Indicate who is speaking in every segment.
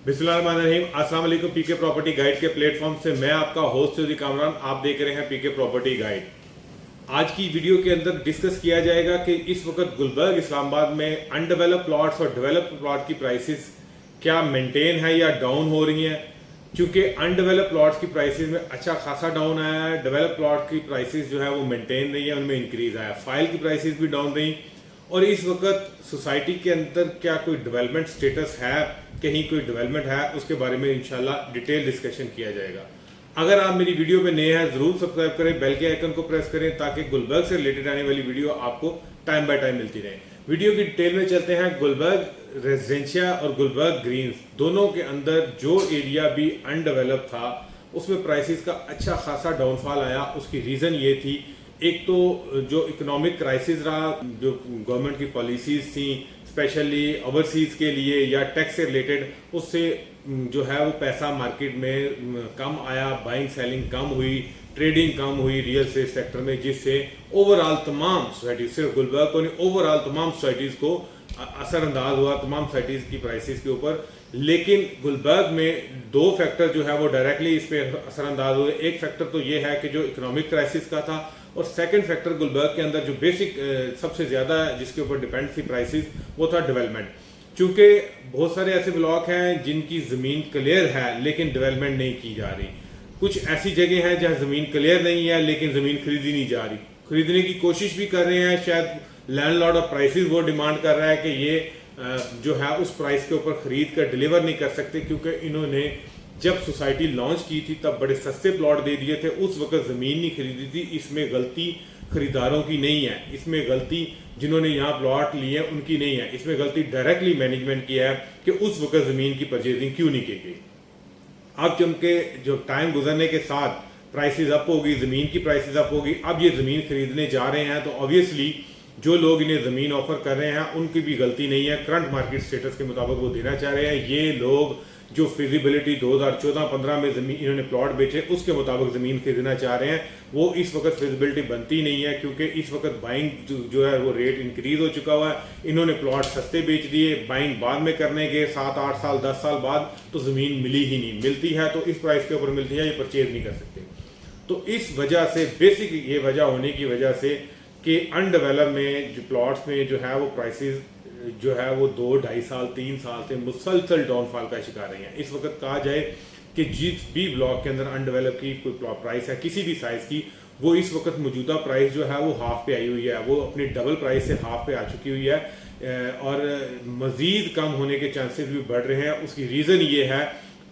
Speaker 1: बिस्मिल्लाहिर्रहमानिर्रहीम। अस्सलाम वालेकुम। पीके प्रॉपर्टी गाइड के प्लेटफॉर्म से मैं आपका होस्ट चौधरी कामरान, आप देख रहे हैं पीके प्रॉपर्टी गाइड। आज की वीडियो के अंदर डिस्कस किया जाएगा कि इस वक्त गुलबर्ग इस्लामाबाद में अनडेवलप प्लॉट्स और डेवलप्ड प्लॉट की प्राइसेस क्या मेंटेन है या डाउन हो रही हैं। क्योंकि अनडेवलप प्लॉट्स की प्राइसेस में अच्छा खासा डाउन आया है, डेवलप प्लॉट की प्राइसेस जो है वो मेंटेन रही है, उनमें इंक्रीज आया। फाइल की प्राइसेस भी डाउन रही। और इस वक्त सोसाइटी के अंदर क्या कोई डेवलपमेंट स्टेटस है, कहीं कोई डेवलपमेंट है, उसके बारे में इंशाल्लाह डिटेल डिस्कशन किया जाएगा। अगर आप मेरी वीडियो पे नए हैं जरूर सब्सक्राइब करें, बेल के आइकन को प्रेस करें ताकि गुलबर्ग से रिलेटेड आने वाली वीडियो आपको टाइम बाय टाइम मिलती रहे। वीडियो की डिटेल में चलते हैं। गुलबर्ग रेजिडेंशिया और गुलबर्ग ग्रीन्स दोनों के अंदर जो एरिया भी अनडेवलप था उसमें प्राइसेस का अच्छा खासा डाउनफॉल आया। उसकी रीज़न ये थी, एक तो जो इकोनॉमिक क्राइसिस रहा, जो गवर्नमेंट की पॉलिसीज थी स्पेशली ओवरसीज के लिए या टैक्स से रिलेटेड, उससे जो है वो पैसा मार्केट में कम आया, बाइंग सेलिंग कम हुई, ट्रेडिंग कम हुई रियल एस्टेट सेक्टर में, जिससे ओवरऑल तमाम सोसाइटीज, सिर्फ गुलबर्ग को नहीं ओवरऑल तमाम सोसाइटीज को असरअंदाज हुआ, तमाम सोसाइटीज की प्राइसेस के ऊपर। लेकिन गुलबर्ग में दो फैक्टर जो है वो डायरेक्टली इस पर असरअंदाज हुए। एक फैक्टर तो ये है कि जो इकोनॉमिक क्राइसिस का था, और सेकंड फैक्टर गुलबर्ग के अंदर जो बेसिक सबसे ज़्यादा जिसके ऊपर डिपेंड थी प्राइसेस, वो था डेवलपमेंट। क्योंकि बहुत सारे ऐसे ब्लॉक हैं जिनकी ज़मीन क्लियर है लेकिन डेवलपमेंट नहीं की जा रही। कुछ ऐसी जगह हैं जहाँ ज़मीन क्लियर नहीं है लेकिन ज़मीन खरीदी नहीं जा रही, खरीदने की कोशिश भी कर रहे हैं, शायद लैंडलॉर्ड ऑफ प्राइसेस वो डिमांड कर रहा है कि ये जो है उस प्राइस के ऊपर खरीद कर डिलीवर नहीं कर सकते, क्योंकि इन्होंने जब सोसाइटी लॉन्च की थी तब बड़े सस्ते प्लॉट दे दिए थे, उस वक्त ज़मीन नहीं खरीदी थी। इसमें गलती खरीदारों की नहीं है, इसमें गलती जिन्होंने यहाँ प्लॉट लिए हैं उनकी नहीं है, इसमें गलती डायरेक्टली मैनेजमेंट की है कि उस वक्त ज़मीन की परचेजिंग क्यों नहीं की गई। अब चूंकि जो टाइम गुजरने के साथ प्राइसेस अप होगी, ज़मीन की प्राइसेस अप होगी, अब ये ज़मीन खरीदने जा रहे हैं, तो ऑब्वियसली जो लोग इन्हें ज़मीन ऑफर कर रहे हैं उनकी भी गलती नहीं है। करंट मार्केट स्टेटस के मुताबिक वो देना चाह रहे हैं। ये लोग जो फिजिबिलिटी 2014-15 में ज़मीन इन्होंने प्लॉट बेचे उसके मुताबिक ज़मीन खरीदना चाह रहे हैं, वो इस वक्त फिजिबिलिटी बनती नहीं है, क्योंकि इस वक्त बाइंग जो है वो रेट इंक्रीज हो चुका हुआ है। इन्होंने प्लॉट सस्ते बेच दिए, बाइंग बाद में करने के 7-8 साल 10 साल बाद तो ज़मीन मिली ही नहीं, मिलती है तो इस प्राइस के ऊपर मिलती है, ये परचेज नहीं कर सकते। तो इस वजह से बेसिक ये वजह होने की वजह से कि अनडेवलप में जो प्लॉट्स में जो है वो प्राइसेस जो है वो 2-2.5 साल 3 साल से मुसलसल डाउनफॉल का शिकार रही हैं। इस वक्त कहा जाए कि जिस भी ब्लॉक के अंदर अनडेवलप की कोई प्राइस है किसी भी साइज़ की, वो इस वक्त मौजूदा प्राइस जो है वो हाफ पे आई हुई है, वो अपनी डबल प्राइस से हाफ पे आ चुकी हुई है और मज़ीद कम होने के चांसेस भी बढ़ रहे हैं। उसकी रीज़न ये है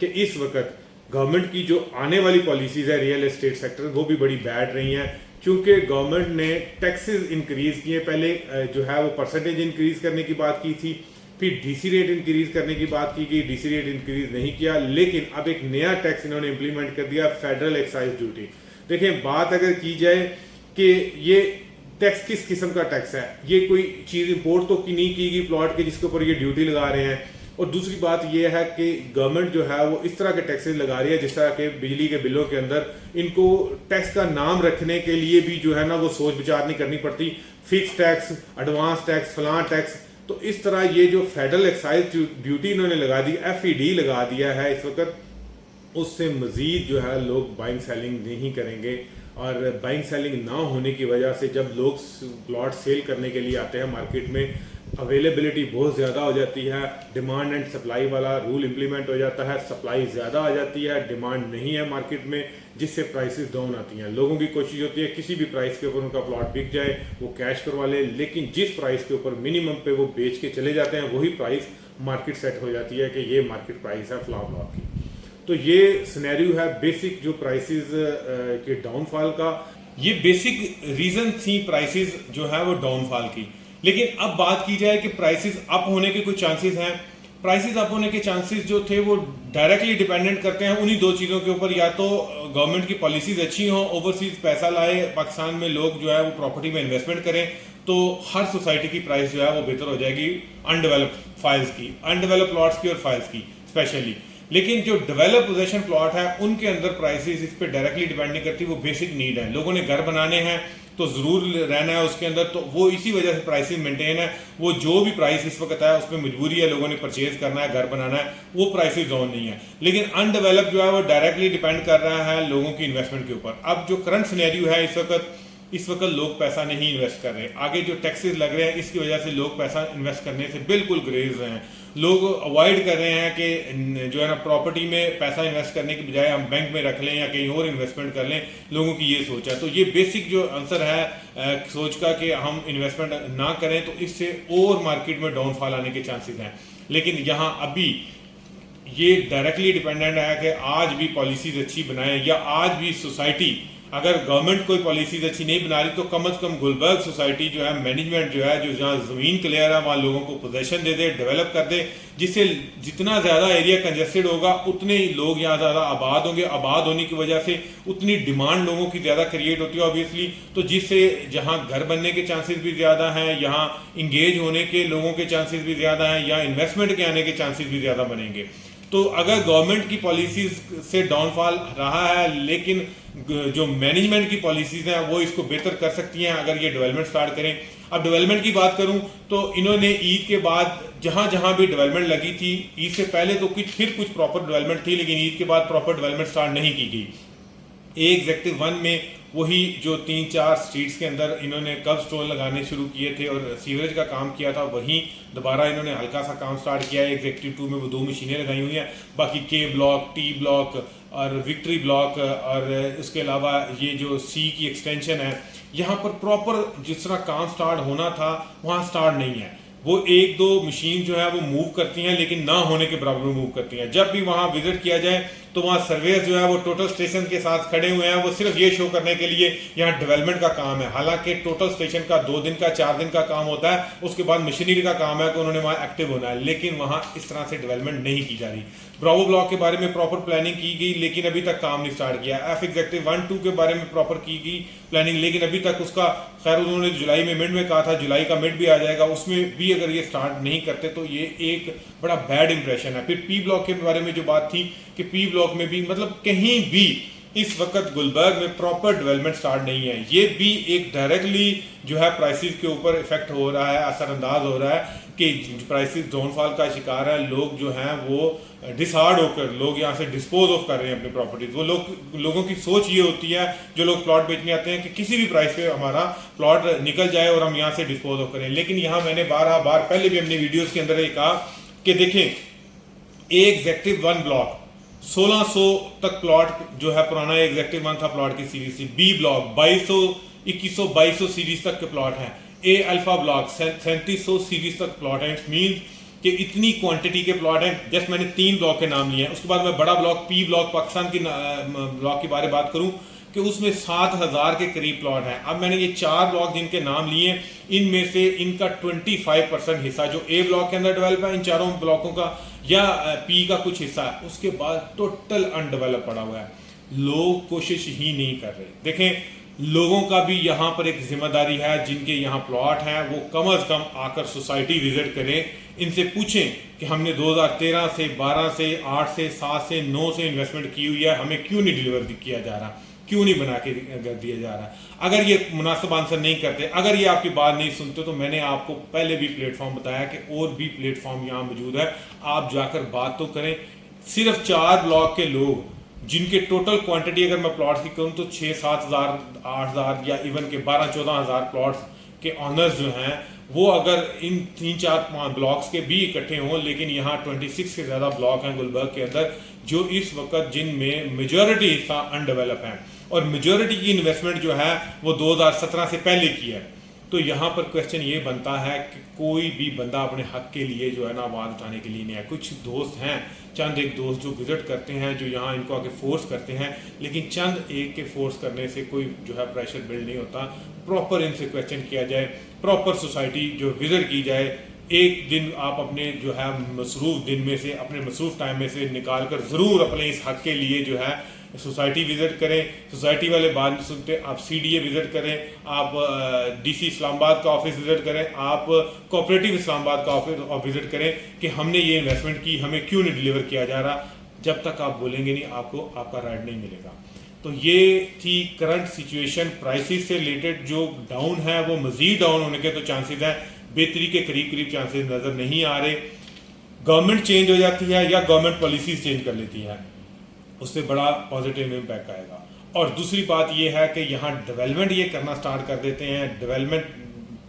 Speaker 1: कि इस वक्त गवर्नमेंट की जो आने वाली पॉलिसीज़ है रियल एस्टेट सेक्टर, वो भी बड़ी बैड रही हैं, क्योंकि गवर्नमेंट ने टैक्सेस इंक्रीज किए। पहले जो है वो परसेंटेज इंक्रीज करने की बात की थी, फिर डीसी रेट इंक्रीज करने की बात की गई, डीसी रेट इंक्रीज नहीं किया, लेकिन अब एक नया टैक्स इन्होंने इंप्लीमेंट कर दिया, फेडरल एक्साइज ड्यूटी। देखें, बात अगर की जाए कि ये टैक्स किस किस्म का टैक्स है, ये कोई चीज़ इंपोर्ट तो की नहीं की गई प्लॉट के जिसके ऊपर ये ड्यूटी लगा रहे हैं। और दूसरी बात यह है कि गवर्नमेंट जो है वो इस तरह के टैक्सेस लगा रही है जिस तरह के बिजली के बिलों के अंदर इनको टैक्स का नाम रखने के लिए भी जो है ना वो सोच विचार नहीं करनी पड़ती, फिक्स टैक्स, एडवांस टैक्स, फलां टैक्स। तो इस तरह ये जो फेडरल एक्साइज ड्यूटी इन्होंने लगा दी, FED लगा दिया है इस वक्त, उससे मजीद जो है लोग बाइंग सेलिंग नहीं करेंगे। और बाइंग सेलिंग ना होने की वजह से जब लोग प्लॉट सेल करने के लिए आते हैं मार्केट में, अवेलेबिलिटी बहुत ज़्यादा हो जाती है, डिमांड एंड सप्लाई वाला रूल इंप्लीमेंट हो जाता है, सप्लाई ज़्यादा आ जाती है, डिमांड नहीं है मार्केट में, जिससे प्राइसेस डाउन आती हैं। लोगों की कोशिश होती है किसी भी प्राइस के ऊपर उनका प्लॉट बिक जाए, वो कैश करवा ले, लेकिन जिस प्राइस के ऊपर मिनिमम पे वो बेच के चले जाते हैं वही प्राइस मार्केट सेट हो जाती है कि ये मार्केट प्राइस है फ्लॉ प्लॉट की। तो ये सिनेरियो है बेसिक जो प्राइसेस के डाउनफॉल का, ये बेसिक रीज़न थी प्राइसेस जो है वो डाउनफॉल की। लेकिन अब बात की जाए कि प्राइसेस अप होने के कुछ चांसेस हैं। प्राइसेस अप होने के चांसेस जो थे वो डायरेक्टली डिपेंडेंट करते हैं उन्हीं दो चीज़ों के ऊपर, या तो गवर्नमेंट की पॉलिसीज अच्छी हों, ओवरसीज पैसा लाए पाकिस्तान में लोग जो है वो प्रॉपर्टी में इन्वेस्टमेंट करें, तो हर सोसाइटी की प्राइस जो है वो बेहतर हो जाएगी अनडेवलप फाइल्स की, अनडेवलप प्लॉट्स की और फाइल्स की स्पेशली। लेकिन जो डेवलप पोजेशन प्लॉट है उनके अंदर प्राइसेस इस पर डायरेक्टली डिपेंड नहीं करती, वो बेसिक नीड है। लोगों ने घर बनाने हैं तो जरूर रहना है उसके अंदर, तो वो इसी वजह से प्राइसिंग मेंटेन है। वो जो भी प्राइस इस वक्त है उसमें मजबूरी है, लोगों ने परचेज करना है, घर बनाना है, वो प्राइसिंग जोन नहीं है। लेकिन अनडेवलप जो है वो डायरेक्टली डिपेंड कर रहा है लोगों की इन्वेस्टमेंट के ऊपर। अब जो करंट सिनेरियो है इस वक्त लोग पैसा नहीं इन्वेस्ट कर रहे, आगे जो टैक्सेस लग रहे हैं इसकी वजह से लोग पैसा इन्वेस्ट करने से बिल्कुल गुरेज रहे हैं। लोग अवॉइड कर रहे हैं कि जो है ना प्रॉपर्टी में पैसा इन्वेस्ट करने की बजाय हम बैंक में रख लें या कहीं और इन्वेस्टमेंट कर लें, लोगों की ये सोच है। तो ये बेसिक जो आंसर है सोच का कि हम इन्वेस्टमेंट ना करें, तो इससे और मार्केट में डाउनफॉल आने के चांसेस हैं। लेकिन यहाँ अभी ये डायरेक्टली डिपेंडेंट है कि आज भी पॉलिसीज अच्छी बनाए, या आज भी सोसाइटी अगर गवर्नमेंट कोई पॉलिसीज अच्छी नहीं बना रही तो कम से कम गुलबर्ग सोसाइटी जो है, मैनेजमेंट जो है, जो जहाँ ज़मीन क्लियर है वहाँ लोगों को पोजेशन दे दे, डेवलप कर दे, जिससे जितना ज़्यादा एरिया कंजेस्टेड होगा उतने ही लोग यहाँ ज़्यादा आबाद होंगे। आबाद होने की वजह से उतनी डिमांड लोगों की ज़्यादा क्रिएट होती है ऑब्वियसली, तो जिससे जहाँ घर बनने के चांसेस भी ज़्यादा हैं, यहाँ इंगेज होने के लोगों के चांसेस भी ज़्यादा हैं, या इन्वेस्टमेंट के आने के चांसेस भी ज़्यादा बनेंगे। तो अगर गवर्नमेंट की पॉलिसीज से डाउनफॉल रहा है, लेकिन जो मैनेजमेंट की पॉलिसीज हैं वो इसको बेहतर कर सकती हैं अगर ये डेवलपमेंट स्टार्ट करें। अब डेवलपमेंट की बात करूं तो इन्होंने ईद के बाद जहां जहां भी डेवलपमेंट लगी थी, ईद से पहले तो कुछ प्रॉपर डेवलपमेंट थी, लेकिन ईद के बाद प्रॉपर डेवलपमेंट स्टार्ट नहीं की गई। एग्जेक्टिव 1 में वही जो 3-4 स्ट्रीट्स के अंदर इन्होंने कर्ब स्टोन लगाने शुरू किए थे और सीवरेज का काम किया था, वहीं दोबारा इन्होंने हल्का सा काम स्टार्ट किया है। एग्जेक्टिव 2 में वो 2 मशीनें लगाई हुई हैं, बाकी के ब्लॉक, टी ब्लॉक और विक्ट्री ब्लॉक और इसके अलावा ये जो सी की एक्सटेंशन है, यहाँ पर प्रॉपर जिस तरह काम स्टार्ट होना था वहाँ स्टार्ट नहीं है। वो 1-2 मशीन जो है वो मूव करती हैं, लेकिन ना होने के बराबर मूव करती हैं। जब भी वहाँ विजिट किया जाए तो वहाँ सर्वेयर जो है वो टोटल स्टेशन के साथ खड़े हुए हैं, वो सिर्फ ये शो करने के लिए यहाँ डेवलपमेंट का काम है। हालांकि टोटल स्टेशन का 2 दिन का 4 दिन का काम होता है, उसके बाद मशीनरी का काम है कि उन्होंने वहाँ एक्टिव होना है, लेकिन वहाँ इस तरह से डेवलपमेंट नहीं की जा रही। ब्रावो ब्लॉक के बारे में प्रॉपर प्लानिंग की गई, लेकिन अभी तक काम नहीं स्टार्ट किया। एफ एग्जेक्टिव 1-2 के बारे में प्रॉपर की गई प्लानिंग, लेकिन अभी तक उसका खैर उन्होंने जुलाई में मिड में कहा था, जुलाई का मिड भी आ जाएगा, उसमें भी अगर ये स्टार्ट नहीं करते तो ये एक बड़ा बैड इंप्रेशन है। फिर पी ब्लॉक के बारे में जो बात थी कि पी ब्लॉक में भी मतलब कहीं भी इस वक्त गुलबर्ग में प्रॉपर डेवलपमेंट स्टार्ट नहीं है। ये भी एक डायरेक्टली जो है प्राइसेस के ऊपर इफेक्ट हो रहा है, असरअंदाज हो रहा है कि प्राइसेस डाउनफॉल का शिकार है। लोग जो हैं वो डिसहार्ड होकर लोग यहाँ से डिस्पोज ऑफ कर रहे हैं अपनी प्रॉपर्टीज। वो लोगों की सोच ये होती है, जो लोग प्लॉट बेचने आते हैं, कि किसी भी प्राइस पे हमारा प्लॉट निकल जाए और हम यहाँ से डिस्पोज ऑफ करें। लेकिन यहाँ मैंने बार पहले भी अपनी वीडियोस के अंदर ये कहा कि देखें, एग्जेक्टिव 1 ब्लॉक 1600 तक प्लॉट जो है पुराना एग्जेक्टिव 1 था प्लॉट की सीरीज थी। बी ब्लॉक 2100 सीरीज तक के प्लॉट हैं। ए अल्फा ब्लॉक 3700 सीरीज तक प्लॉट है। इट्स मीन कि इतनी क्वांटिटी के प्लॉट हैं। जस्ट मैंने 3 ब्लॉक के नाम लिए हैं। उसके बाद मैं बड़ा ब्लॉक पी ब्लॉक पाकिस्तान की ब्लॉक के बारे में बात करूं कि उसमें 7000 के करीब प्लॉट हैं। अब मैंने ये 4 ब्लॉक जिनके नाम लिए, इनमें से इनका 25% हिस्सा जो ए ब्लॉक के अंदर डेवलप है, इन चारों ब्लॉकों का, या पी का कुछ हिस्सा है, उसके बाद टोटल अनडेवलप पड़ा हुआ है। लोग कोशिश ही नहीं कर रहे। देखें, लोगों का भी यहाँ पर एक जिम्मेदारी है, जिनके यहाँ प्लॉट हैं वो कम से कम आकर सोसाइटी विजिट करें, इनसे पूछें कि हमने 2013 से 12 से 8 से 7 से 9 से इन्वेस्टमेंट की हुई है, हमें क्यों नहीं डिलीवर किया जा रहा, क्यों नहीं बना के दिया जा रहा। अगर ये मुनासिब आंसर नहीं करते, अगर ये आपकी बात नहीं सुनते, तो मैंने आपको पहले भी प्लेटफॉर्म बताया कि और भी प्लेटफॉर्म यहाँ मौजूद है, आप जाकर बात तो करें। सिर्फ 4 ब्लॉक के लोग, जिनके टोटल क्वांटिटी अगर मैं प्लॉट्स की करूं तो 6-7 हज़ार 8 हज़ार या इवन के 12-14 हज़ार प्लॉट्स के ऑनर्स जो हैं, वो अगर इन 3-4 ब्लॉक्स के भी इकट्ठे हों, लेकिन यहाँ 26 से ज़्यादा ब्लॉक हैं गुलबर्ग के अंदर, जो इस वक्त जिनमें मेजॉरिटी हिस्सा अनडेवलप हैं, और मेजॉरिटी की इन्वेस्टमेंट जो है वो 2017 से पहले की है। तो यहाँ पर क्वेश्चन ये बनता है कि कोई भी बंदा अपने हक के लिए जो है ना आवाज़ उठाने के लिए नहीं है। कुछ दोस्त हैं, चंद एक दोस्त जो विजिट करते हैं, जो यहाँ इनको आके फोर्स करते हैं, लेकिन चंद एक के फोर्स करने से कोई जो है प्रेशर बिल्ड नहीं होता। प्रॉपर इनसे क्वेश्चन किया जाए, प्रॉपर सोसाइटी जो विजिट की जाए। एक दिन आप अपने जो है मसरूफ दिन में से, अपने मसरूफ टाइम में से निकाल कर ज़रूर अपने इस हक के लिए जो है सोसाइटी विजिट करें। सोसाइटी वाले बात नहीं सुनते, आप सीडीए विजिट करें, आप डीसी इस्लामाबाद का ऑफिस विजिट करें, आप कोऑपरेटिव इस्लामाबाद का ऑफिस विजिट करें कि हमने ये इन्वेस्टमेंट की, हमें क्यों नहीं डिलीवर किया जा रहा। जब तक आप बोलेंगे नहीं, आपको आपका राइट नहीं मिलेगा। तो ये थी करंट सिचुएशन। प्राइसेस से रिलेटेड जो डाउन है वो मजीद डाउन होने के तो चांसेस हैं, बेहतरी के करीब करीब चांसेस नज़र नहीं आ रहे। गवर्नमेंट चेंज हो जाती है या गवर्नमेंट पॉलिसीज चेंज कर लेती है, उससे बड़ा पॉजिटिव इम्पैक्ट आएगा। और दूसरी बात ये है कि यहाँ डेवलपमेंट ये करना स्टार्ट कर देते हैं। डेवलपमेंट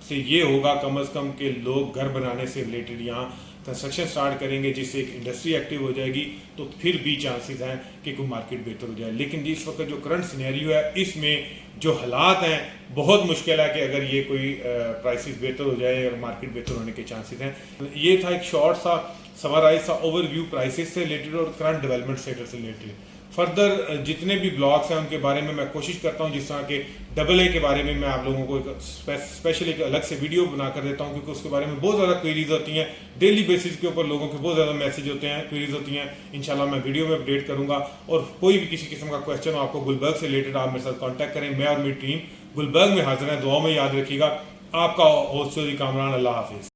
Speaker 1: से ये होगा कम अज़ कम के लोग घर बनाने से रिलेटेड यहाँ कंस्ट्रक्शन स्टार्ट करेंगे, जिससे एक इंडस्ट्री एक्टिव हो जाएगी, तो फिर भी चांसेस हैं कि कोई मार्केट बेहतर हो जाए। लेकिन इस वक्त जो करंट सिनेरियो है, इसमें जो हालात हैं, बहुत मुश्किल है कि अगर ये कोई प्राइसेस बेहतर हो जाए और मार्केट बेहतर होने के चांसेस हैं। ये था एक शॉर्ट सा समराइज सा ओवरव्यू प्राइसेस से रिलेटेड और करंट डेवलपमेंट स्टेटस से रिलेटेड। फर्दर जितने भी ब्लॉग्स हैं उनके बारे में मैं कोशिश करता हूं, जिस तरह के AA के बारे में मैं आप लोगों को एक स्पेशल एक अलग से वीडियो बना कर देता हूं, क्योंकि उसके बारे में बहुत ज़्यादा क्वेरीज होती हैं। डेली बेसिस के ऊपर लोगों के बहुत ज़्यादा मैसेज होते हैं, क्वेरीज होती हैं। इंशाल्लाह मैं वीडियो में अपडेट करूंगा। और कोई भी किसी किस्म का क्वेश्चन हो आपको गुलबर्ग से रिलेटेड, आप मेरे साथ कॉन्टैक्ट करें। मैं और मेरी टीम गुलबर्ग में हाजिर है। दुआ में याद रखिएगा। आपका होस्ट चौधरी कामरान। अल्लाह हाफिज़।